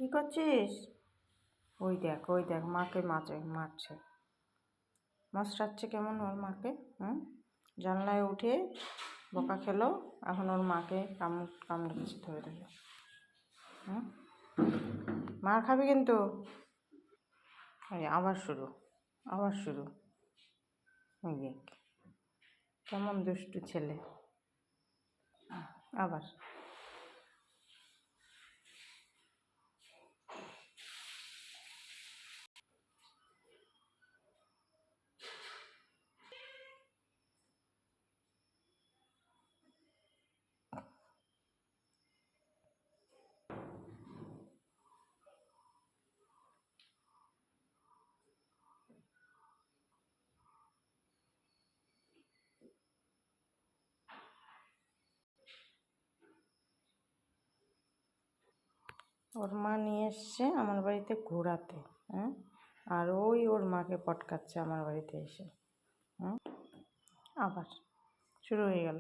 কি করছিস? ওই দেখ মাকে মারছে, মাস্টারছে কেমন ওর মাকে। জানলায় উঠে বকা খেলো, এখন ওর মাকে কামড়ে দিচ্ছে ধরে ধরে। মার খাবি কিন্তু। আবার শুরু। ওই দেখ কেমন দুষ্টু ছেলে। আবার ওর মা নিয়ে এসছে আমার বাড়িতে ঘোরাতে। আর ওর মাকে পটকাচ্ছে আমার বাড়িতে এসে। আবার শুরু হয়ে গেল।